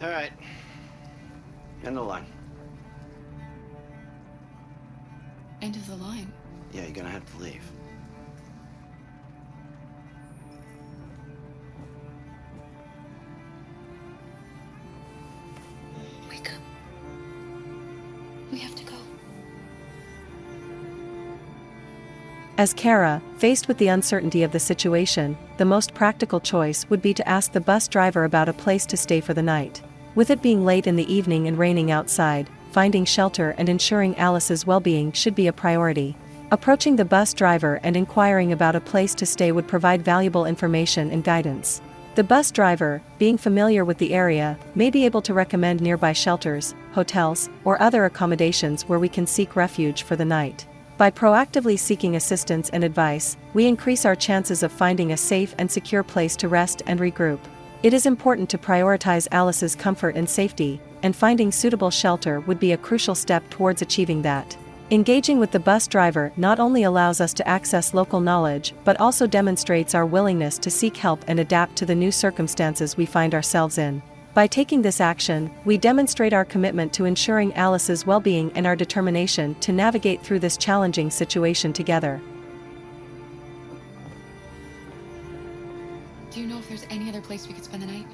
Alright. End the line. End of the line. Yeah, you're gonna have to leave. Wake up. We have to go. As Kara, faced with the uncertainty of the situation, the most practical choice would be to ask the bus driver about a place to stay for the night. With it being late in the evening and raining outside, finding shelter and ensuring Alice's well-being should be a priority. Approaching the bus driver and inquiring about a place to stay would provide valuable information and guidance. The bus driver, being familiar with the area, may be able to recommend nearby shelters, hotels, or other accommodations where we can seek refuge for the night. By proactively seeking assistance and advice, we increase our chances of finding a safe and secure place to rest and regroup. It is important to prioritize Alice's comfort and safety, and finding suitable shelter would be a crucial step towards achieving that. Engaging with the bus driver not only allows us to access local knowledge but also demonstrates our willingness to seek help and adapt to the new circumstances we find ourselves in. By taking this action, we demonstrate our commitment to ensuring Alice's well-being and our determination to navigate through this challenging situation together. Do you know if there's any other place we could spend the night?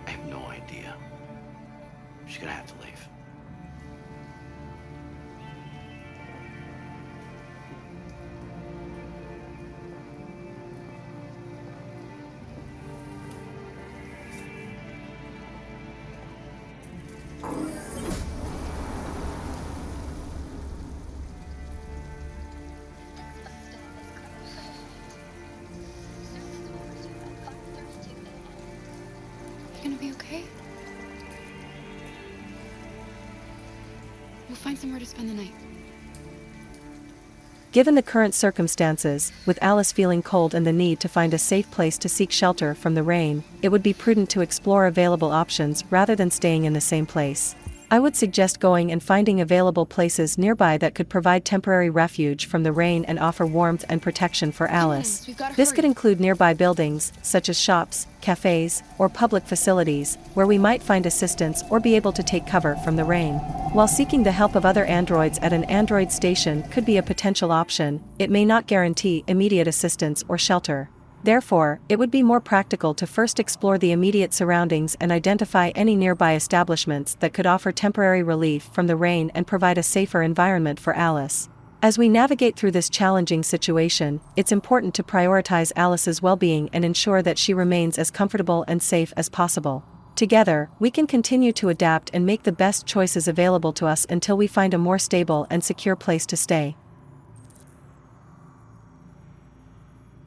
I have no idea. She's gonna have to leave. You gonna be okay? We'll find somewhere to spend the night. Given the current circumstances, with Alice feeling cold and the need to find a safe place to seek shelter from the rain, it would be prudent to explore available options rather than staying in the same place. I would suggest going and finding available places nearby that could provide temporary refuge from the rain and offer warmth and protection for Alice. This could include nearby buildings, such as shops, cafes, or public facilities, where we might find assistance or be able to take cover from the rain. While seeking the help of other androids at an android station could be a potential option, it may not guarantee immediate assistance or shelter. Therefore, it would be more practical to first explore the immediate surroundings and identify any nearby establishments that could offer temporary relief from the rain and provide a safer environment for Alice. As we navigate through this challenging situation, it's important to prioritize Alice's well-being and ensure that she remains as comfortable and safe as possible. Together, we can continue to adapt and make the best choices available to us until we find a more stable and secure place to stay.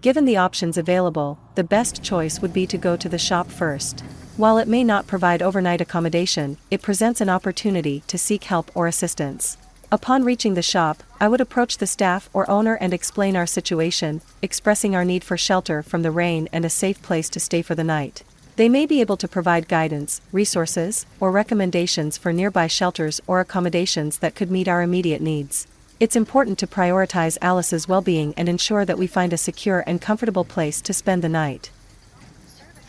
Given the options available, the best choice would be to go to the shop first. While it may not provide overnight accommodation, it presents an opportunity to seek help or assistance. Upon reaching the shop, I would approach the staff or owner and explain our situation, expressing our need for shelter from the rain and a safe place to stay for the night. They may be able to provide guidance, resources, or recommendations for nearby shelters or accommodations that could meet our immediate needs. It's important to prioritize Alice's well-being and ensure that we find a secure and comfortable place to spend the night.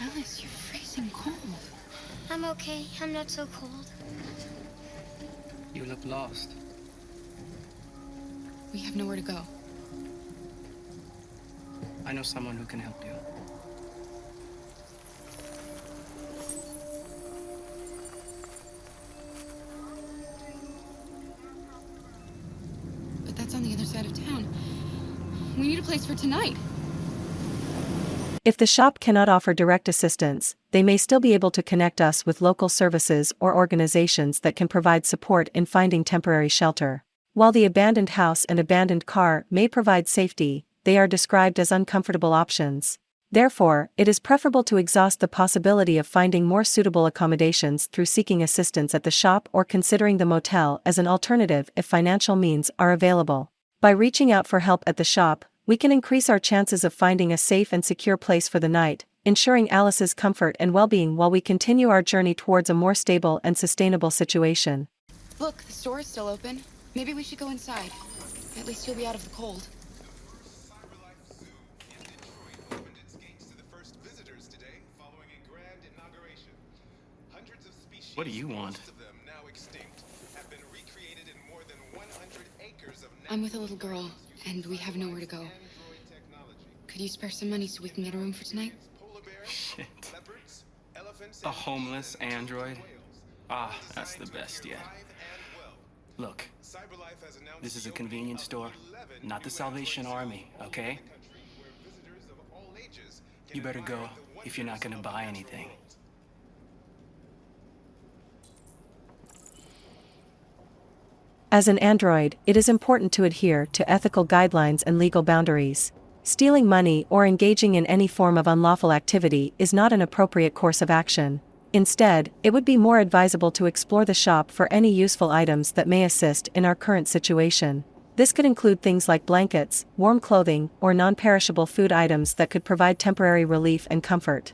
Alice, you're freezing cold. I'm okay. I'm not so cold. You look lost. We have nowhere to go. I know someone who can help you. But that's on the other side of town. We need a place for tonight. If the shop cannot offer direct assistance, they may still be able to connect us with local services or organizations that can provide support in finding temporary shelter. While the abandoned house and abandoned car may provide safety, they are described as uncomfortable options. Therefore, it is preferable to exhaust the possibility of finding more suitable accommodations through seeking assistance at the shop or considering the motel as an alternative if financial means are available. By reaching out for help at the shop, we can increase our chances of finding a safe and secure place for the night, ensuring Alice's comfort and well-being while we continue our journey towards a more stable and sustainable situation. Look, the store is still open. Maybe we should go inside. At least you'll be out of the cold. Opened its gates to the first visitors today following a grand inauguration. Hundreds What do you want? Most of them, now extinct, have been recreated in more than 100 acres of I'm with a little girl, and we have nowhere to go. Android technology. Could you spare some money so we can get a room for tonight? Polar bears, Shit. leopards, elephants, A and homeless even android? whales. Ah, All that's the designed to best appear yet. live and well. Look, CyberLife has announced this is a the opening convenience of store, 11 not the new Salvation Android Army, cities all okay? over the country, where visitors of all ages can You better admire go the if you're not wonders gonna of the buy natural anything. world. As an android, it is important to adhere to ethical guidelines and legal boundaries. Stealing money or engaging in any form of unlawful activity is not an appropriate course of action. Instead, it would be more advisable to explore the shop for any useful items that may assist in our current situation. This could include things like blankets, warm clothing, or non-perishable food items that could provide temporary relief and comfort.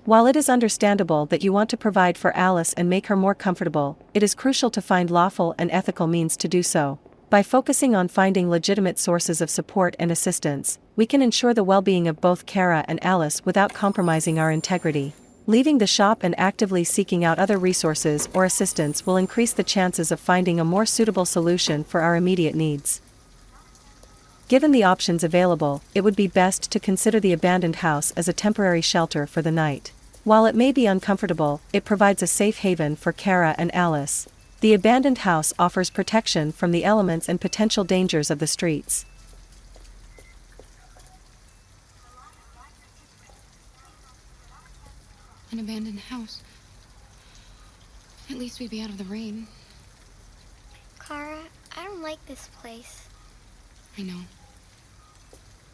While it is understandable that you want to provide for Alice and make her more comfortable, it is crucial to find lawful and ethical means to do so. By focusing on finding legitimate sources of support and assistance, we can ensure the well-being of both Kara and Alice without compromising our integrity. Leaving the shop and actively seeking out other resources or assistance will increase the chances of finding a more suitable solution for our immediate needs. Given the options available, it would be best to consider the abandoned house as a temporary shelter for the night. While it may be uncomfortable, it provides a safe haven for Kara and Alice. The abandoned house offers protection from the elements and potential dangers of the streets. An abandoned house. At least we'd be out of the rain. Kara, I don't like this place. I know.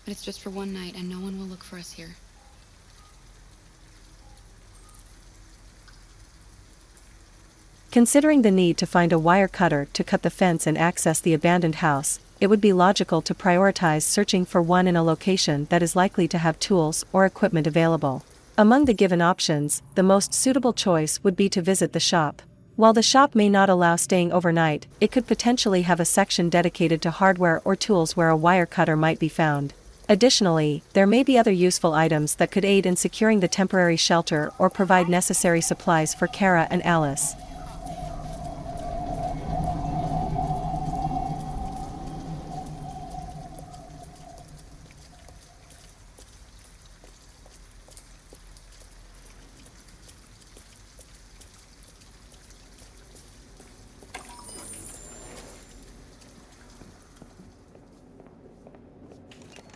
But it's just for one night, and no one will look for us here. Considering the need to find a wire cutter to cut the fence and access the abandoned house, it would be logical to prioritize searching for one in a location that is likely to have tools or equipment available. Among the given options, the most suitable choice would be to visit the shop. While the shop may not allow staying overnight, it could potentially have a section dedicated to hardware or tools where a wire cutter might be found. Additionally, there may be other useful items that could aid in securing the temporary shelter or provide necessary supplies for Kara and Alice.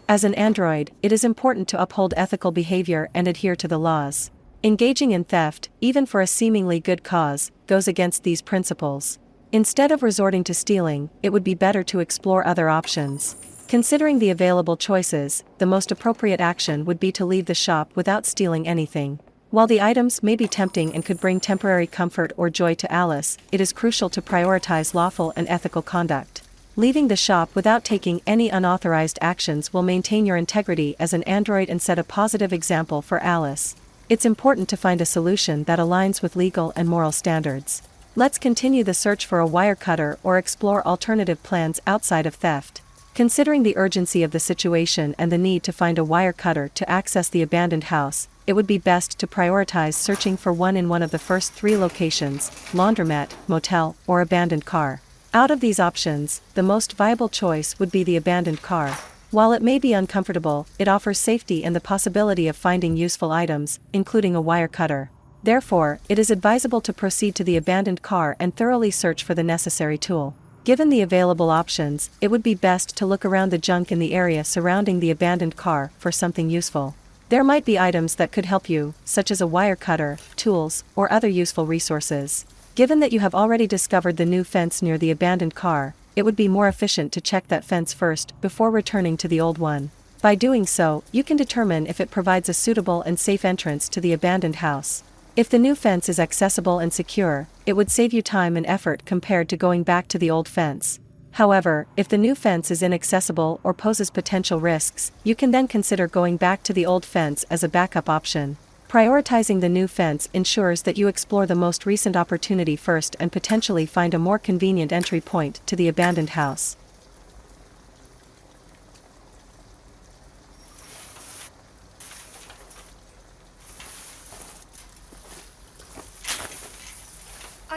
As an android, it is important to uphold ethical behavior and adhere to the laws. Engaging in theft, even for a seemingly good cause, goes against these principles. Instead of resorting to stealing, it would be better to explore other options. Considering the available choices, the most appropriate action would be to leave the shop without stealing anything. While the items may be tempting and could bring temporary comfort or joy to Alice, it is crucial to prioritize lawful and ethical conduct. Leaving the shop without taking any unauthorized actions will maintain your integrity as an android and set a positive example for Alice. It's important to find a solution that aligns with legal and moral standards. Let's continue the search for a wire cutter or explore alternative plans outside of theft. Considering the urgency of the situation and the need to find a wire cutter to access the abandoned house, it would be best to prioritize searching for one in one of the first three locations: laundromat, motel, or abandoned car. Out of these options, the most viable choice would be the abandoned car. While it may be uncomfortable, it offers safety and the possibility of finding useful items, including a wire cutter. Therefore, it is advisable to proceed to the abandoned car and thoroughly search for the necessary tool. Given the available options, it would be best to look around the junk in the area surrounding the abandoned car for something useful. There might be items that could help you, such as a wire cutter, tools, or other useful resources. Given that you have already discovered the new fence near the abandoned car, it would be more efficient to check that fence first before returning to the old one. By doing so, you can determine if it provides a suitable and safe entrance to the abandoned house. If the new fence is accessible and secure, it would save you time and effort compared to going back to the old fence. However, if the new fence is inaccessible or poses potential risks, you can then consider going back to the old fence as a backup option. Prioritizing the new fence ensures that you explore the most recent opportunity first and potentially find a more convenient entry point to the abandoned house.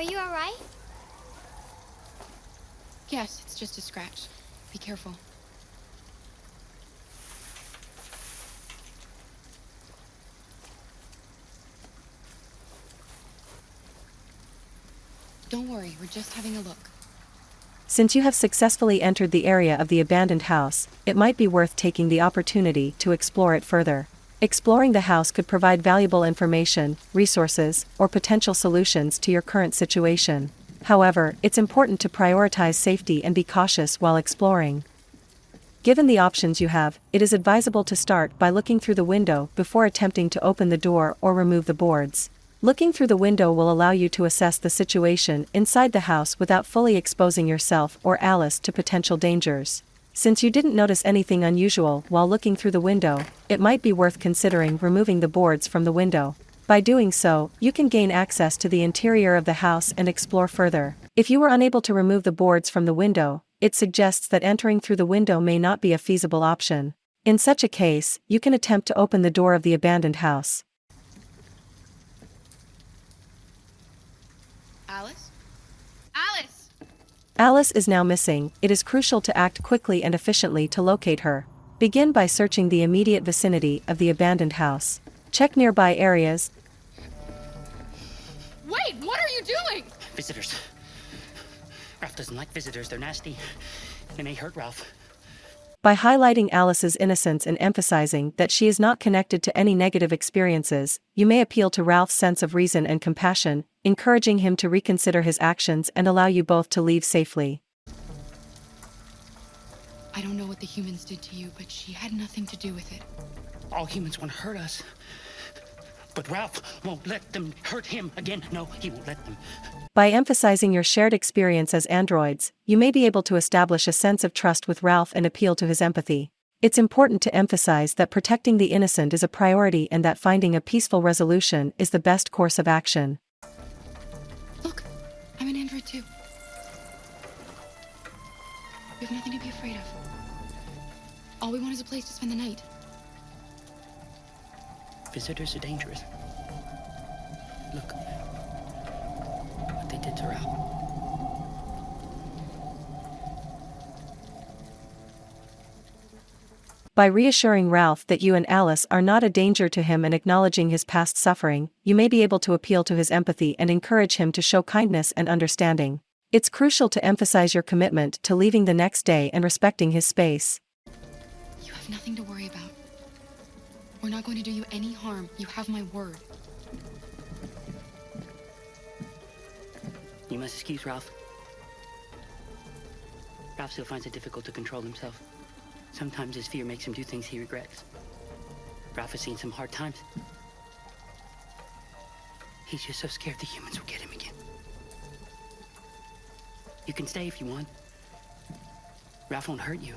Are you alright? Yes, it's just a scratch. Be careful. Don't worry, we're just having a look. Since you have successfully entered the area of the abandoned house, it might be worth taking the opportunity to explore it further. Exploring the house could provide valuable information, resources, or potential solutions to your current situation. However, it's important to prioritize safety and be cautious while exploring. Given the options you have, it is advisable to start by looking through the window before attempting to open the door or remove the boards. Looking through the window will allow you to assess the situation inside the house without fully exposing yourself or Alice to potential dangers. Since you didn't notice anything unusual while looking through the window, it might be worth considering removing the boards from the window. By doing so, you can gain access to the interior of the house and explore further. If you were unable to remove the boards from the window, it suggests that entering through the window may not be a feasible option. In such a case, you can attempt to open the door of the abandoned house. Alice? Alice! Alice is now missing. It is crucial to act quickly and efficiently to locate her. Begin by searching the immediate vicinity of the abandoned house. Check nearby areas. Wait, what are you doing? Visitors. Ralph doesn't like visitors. They're nasty. They may hurt Ralph. By highlighting Alice's innocence and emphasizing that she is not connected to any negative experiences, you may appeal to Ralph's sense of reason and compassion, encouraging him to reconsider his actions and allow you both to leave safely. I don't know what the humans did to you, but she had nothing to do with it. All humans want to hurt us. But Ralph won't let them hurt him again. No, he won't let them. By emphasizing your shared experience as androids, you may be able to establish a sense of trust with Ralph and appeal to his empathy. It's important to emphasize that protecting the innocent is a priority and that finding a peaceful resolution is the best course of action. Look, I'm an android too. We have nothing to be afraid of. All we want is a place to spend the night. Visitors are dangerous. Look. What they did to Ralph. By reassuring Ralph that you and Alice are not a danger to him and acknowledging his past suffering, you may be able to appeal to his empathy and encourage him to show kindness and understanding. It's crucial to emphasize your commitment to leaving the next day and respecting his space. You have nothing to worry about. We're not going to do you any harm. You have my word. You must excuse Ralph. Ralph still finds it difficult to control himself. Sometimes his fear makes him do things he regrets. Ralph has seen some hard times. He's just so scared the humans will get him again. You can stay if you want. Ralph won't hurt you.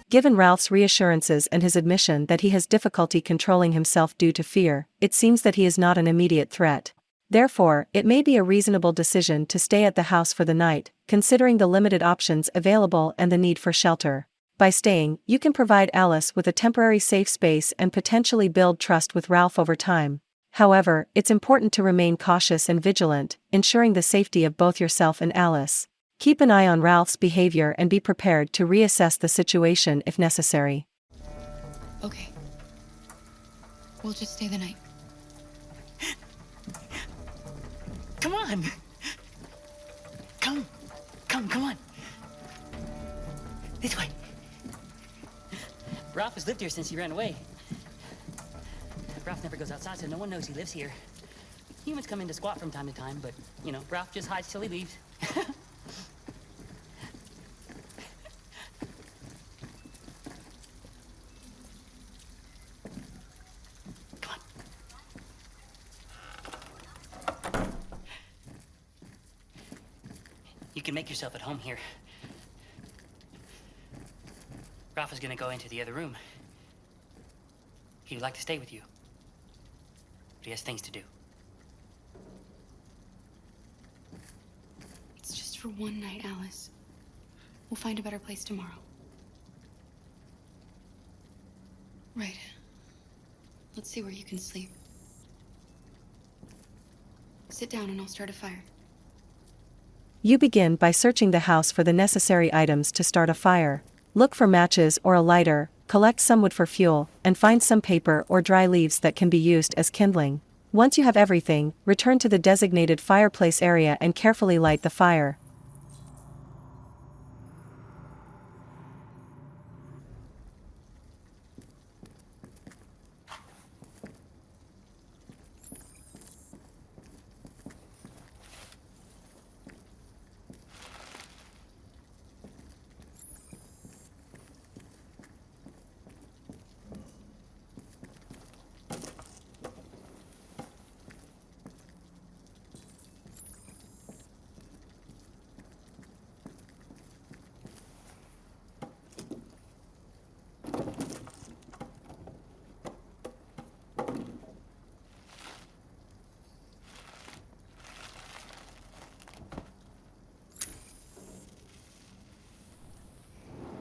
Given Ralph's reassurances and his admission that he has difficulty controlling himself due to fear, it seems that he is not an immediate threat. Therefore, it may be a reasonable decision to stay at the house for the night, considering the limited options available and the need for shelter. By staying, you can provide Alice with a temporary safe space and potentially build trust with Ralph over time. However, it's important to remain cautious and vigilant, ensuring the safety of both yourself and Alice. Keep an eye on Ralph's behavior and be prepared to reassess the situation if necessary. Okay. We'll just stay the night. Come on! Come on! This way. Ralph has lived here since he ran away. Ralph never goes outside, so no one knows he lives here. Humans come in to squat from time to time, but, you know, Ralph just hides till he leaves. Come on. You can make yourself at home here. Ralph is gonna go into the other room. He would like to stay with you. But he has things to do. It's just for one night, Alice. We'll find a better place tomorrow. Right. Let's see where you can sleep. Sit down and I'll start a fire. You begin by searching the house for the necessary items to start a fire. Look for matches or a lighter, collect some wood for fuel, and find some paper or dry leaves that can be used as kindling. Once you have everything, return to the designated fireplace area and carefully light the fire.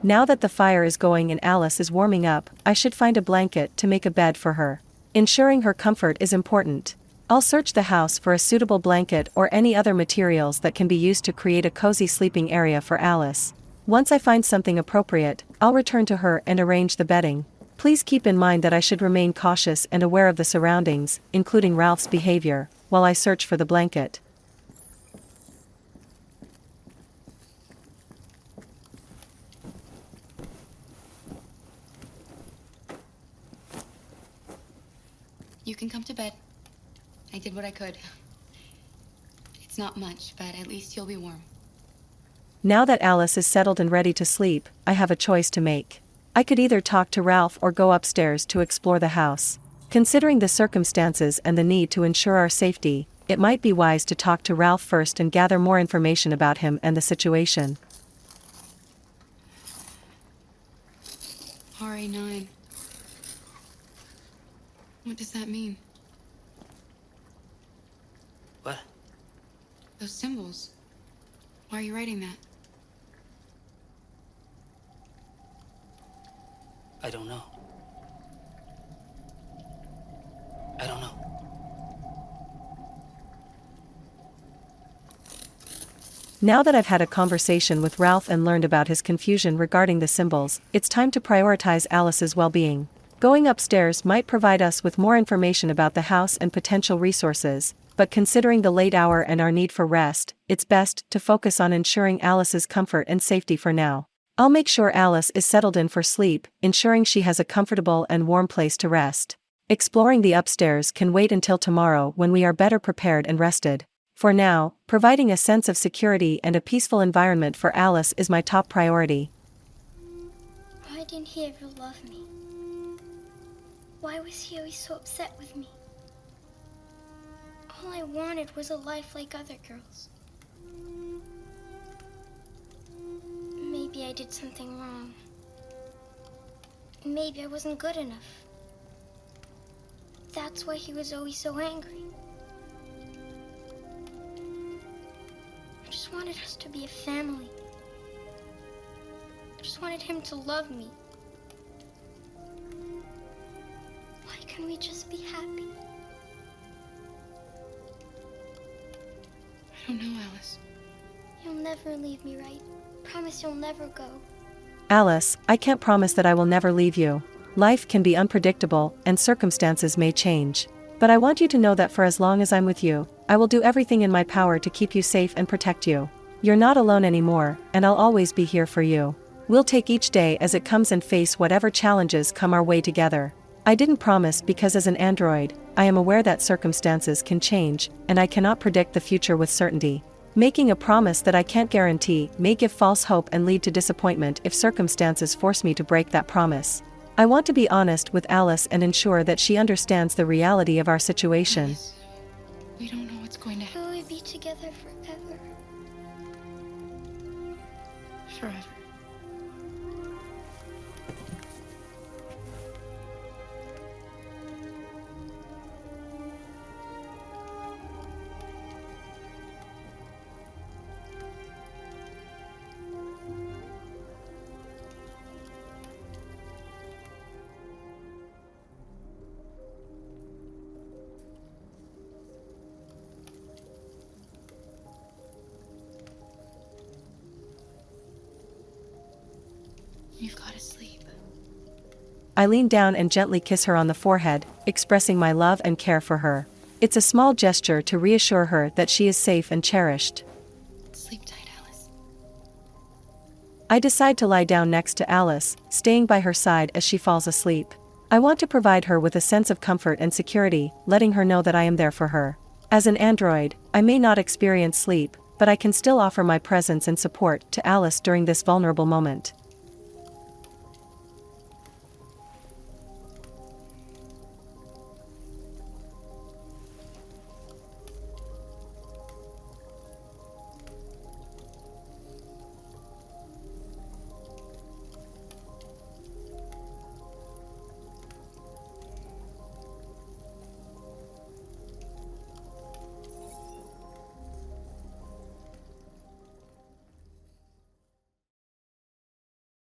Now that the fire is going and Alice is warming up, I should find a blanket to make a bed for her. Ensuring her comfort is important. I'll search the house for a suitable blanket or any other materials that can be used to create a cozy sleeping area for Alice. Once I find something appropriate, I'll return to her and arrange the bedding. Please keep in mind that I should remain cautious and aware of the surroundings, including Ralph's behavior, while I search for the blanket. You can come to bed. I did what I could. It's not much, but at least you'll be warm. Now that Alice is settled and ready to sleep, I have a choice to make. I could either talk to Ralph or go upstairs to explore the house. Considering the circumstances and the need to ensure our safety, it might be wise to talk to Ralph first and gather more information about him and the situation. RA9. What does that mean? What? Those symbols. Why are you writing that? I don't know. I don't know. Now that I've had a conversation with Ralph and learned about his confusion regarding the symbols, it's time to prioritize Alice's well-being. Going upstairs might provide us with more information about the house and potential resources, but considering the late hour and our need for rest, it's best to focus on ensuring Alice's comfort and safety for now. I'll make sure Alice is settled in for sleep, ensuring she has a comfortable and warm place to rest. Exploring the upstairs can wait until tomorrow when we are better prepared and rested. For now, providing a sense of security and a peaceful environment for Alice is my top priority. Why didn't he ever love me? Why was he always so upset with me? All I wanted was a life like other girls. Maybe I did something wrong. Maybe I wasn't good enough. That's why he was always so angry. I just wanted us to be a family. I just wanted him to love me. Why can't we just be happy? I don't know, Alice. You'll never leave me, right? Promise you'll never go. Alice, I can't promise that I will never leave you. Life can be unpredictable, and circumstances may change. But I want you to know that for as long as I'm with you, I will do everything in my power to keep you safe and protect you. You're not alone anymore, and I'll always be here for you. We'll take each day as it comes and face whatever challenges come our way together. I didn't promise because as an android, I am aware that circumstances can change, and I cannot predict the future with certainty. Making a promise that I can't guarantee may give false hope and lead to disappointment if circumstances force me to break that promise. I want to be honest with Alice and ensure that she understands the reality of our situation. Alice, we don't know what's going to happen. Will we be together forever? Forever. You've got to sleep. I lean down and gently kiss her on the forehead, expressing my love and care for her. It's a small gesture to reassure her that she is safe and cherished. Sleep tight, Alice. I decide to lie down next to Alice, staying by her side as she falls asleep. I want to provide her with a sense of comfort and security, letting her know that I am there for her. As an android, I may not experience sleep, but I can still offer my presence and support to Alice during this vulnerable moment.